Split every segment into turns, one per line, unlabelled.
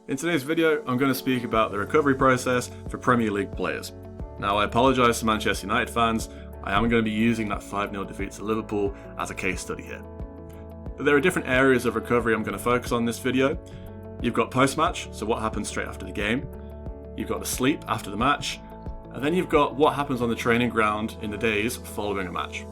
In today's video, I'm going to speak about the recovery process for Premier League players. Now, I apologise to Manchester United fans, I am going to be using that 5-0 defeat to Liverpool as a case study here. But there are different areas of recovery I'm going to focus on in this video. You've got post-match, so what happens straight after the game. You've got the sleep after the match. And then you've got what happens on the training ground in the days following a match.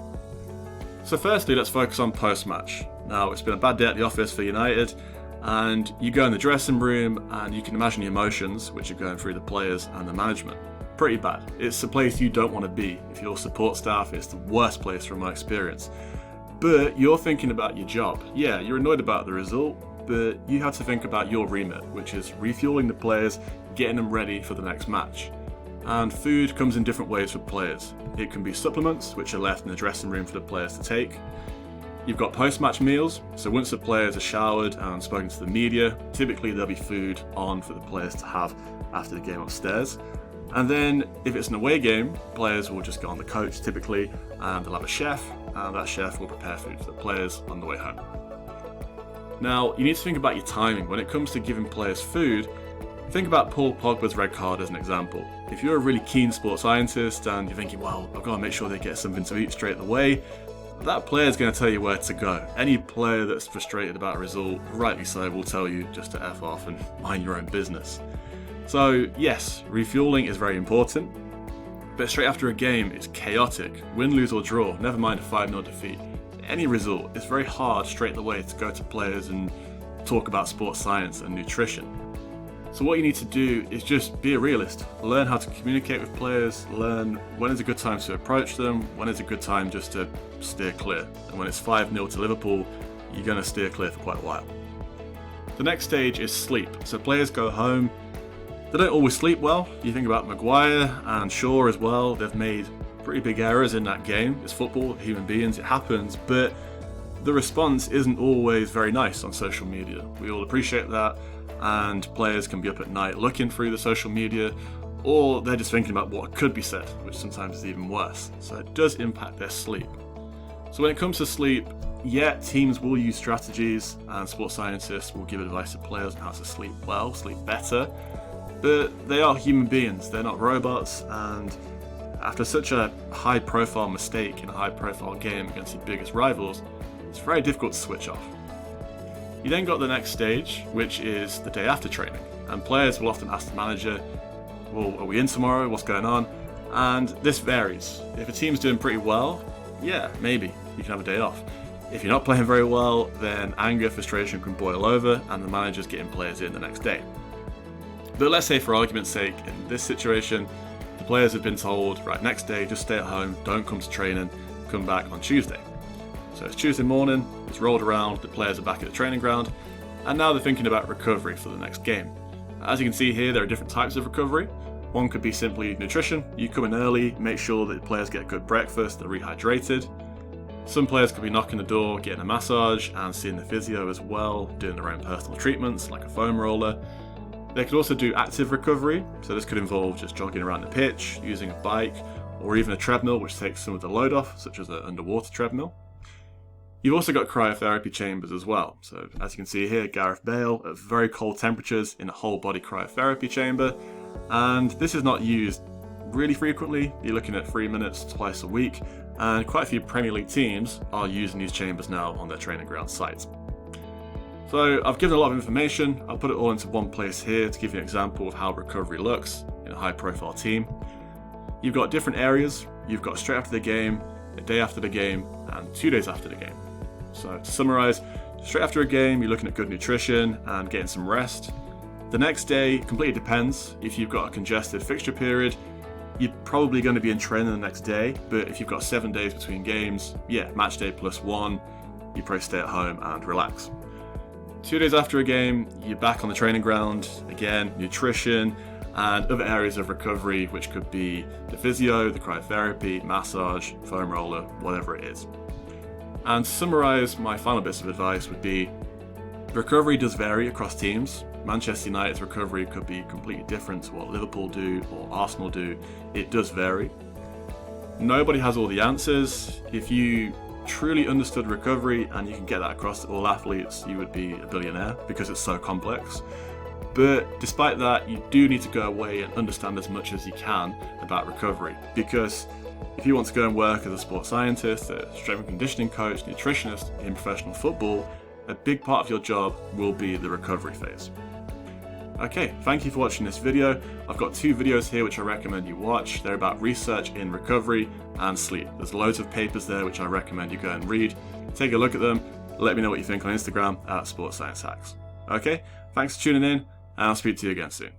So firstly, let's focus on post-match. Now, it's been a bad day at the office for United, and you go in the dressing room and you can imagine the emotions which are going through the players and the management. Pretty bad. It's a place you don't want to be. If you're support staff, it's the worst place from my experience. But you're thinking about your job. Yeah, you're annoyed about the result, but you have to think about your remit, which is refueling the players, getting them ready for the next match. And food comes in different ways for players. It can be supplements, which are left in the dressing room for the players to take. You've got post-match meals, so once the players are showered and spoken to the media, typically there'll be food on for the players to have after the game upstairs. And then, if it's an away game, players will just go on the coach typically, and they'll have a chef, and that chef will prepare food for the players on the way home. Now, you need to think about your timing. When it comes to giving players food, think about Paul Pogba's red card as an example. If you're a really keen sports scientist and you're thinking, well, I've got to make sure they get something to eat straight away, that player is going to tell you where to go. Any player that's frustrated about a result, rightly so, will tell you just to F off and mind your own business. So yes, refueling is very important, but straight after a game, it's chaotic. Win, lose or draw, never mind a 5-0 defeat. Any result, it's very hard straight away to go to players and talk about sports science and nutrition. So what you need to do is just be a realist. Learn how to communicate with players, learn when is a good time to approach them, when is a good time just to steer clear. And when it's 5-0 to Liverpool, you're going to steer clear for quite a while. The next stage is sleep. So players go home. They don't always sleep well. You think about Maguire and Shaw as well. They've made pretty big errors in that game. It's football, human beings, it happens. But the response isn't always very nice on social media. We all appreciate that. And players can be up at night looking through the social media, or they're just thinking about what could be said, which sometimes is even worse. So it does impact their sleep. So when it comes to sleep, yeah, teams will use strategies and sports scientists will give advice to players on how to sleep well, sleep better, but they are human beings, they're not robots, and after such a high profile mistake in a high profile game against your biggest rivals, it's very difficult to switch off. You then got the next stage, which is the day after training, and players will often ask the manager, well, are we in tomorrow, what's going on? And this varies. If a team's doing pretty well, yeah, maybe, you can have a day off. If you're not playing very well, then anger, frustration can boil over, and the manager's getting players in the next day. But let's say for argument's sake, in this situation, the players have been told, right, next day, just stay at home, don't come to training, come back on Tuesday. So it's Tuesday morning, it's rolled around, the players are back at the training ground, and now they're thinking about recovery for the next game. As you can see here, there are different types of recovery. One could be simply nutrition. You come in early, make sure that the players get a good breakfast, they're rehydrated. Some players could be knocking the door, getting a massage, and seeing the physio as well, doing their own personal treatments like a foam roller. They could also do active recovery, so this could involve just jogging around the pitch, using a bike, or even a treadmill which takes some of the load off, such as an underwater treadmill. You've also got cryotherapy chambers as well. So as you can see here, Gareth Bale at very cold temperatures in a whole body cryotherapy chamber. And this is not used really frequently. You're looking at 3 minutes twice a week. And quite a few Premier League teams are using these chambers now on their training ground sites. So I've given a lot of information. I'll put it all into one place here to give you an example of how recovery looks in a high profile team. You've got different areas. You've got straight after the game, a day after the game, and 2 days after the game. So to summarise, straight after a game, you're looking at good nutrition and getting some rest. The next day completely depends. If you've got a congested fixture period, you're probably going to be in training the next day, but if you've got 7 days between games, yeah, match day +1, you probably stay at home and relax. 2 days after a game, you're back on the training ground, again, nutrition, and other areas of recovery, which could be the physio, the cryotherapy, massage, foam roller, whatever it is. And to summarise, my final bits of advice would be, recovery does vary across teams. Manchester United's recovery could be completely different to what Liverpool do or Arsenal do. It does vary. Nobody has all the answers. If you truly understood recovery and you can get that across to all athletes, you would be a billionaire because it's so complex. But despite that, you do need to go away and understand as much as you can about recovery, because if you want to go and work as a sports scientist, a strength and conditioning coach, nutritionist in professional football, a big part of your job will be the recovery phase. Okay, thank you for watching this video. I've got 2 videos here which I recommend you watch. They're about research in recovery and sleep. There's loads of papers there which I recommend you go and read. Take a look at them. Let me know what you think on Instagram at Sports Science Hacks. Okay, thanks for tuning in, and I'll speak to you again soon.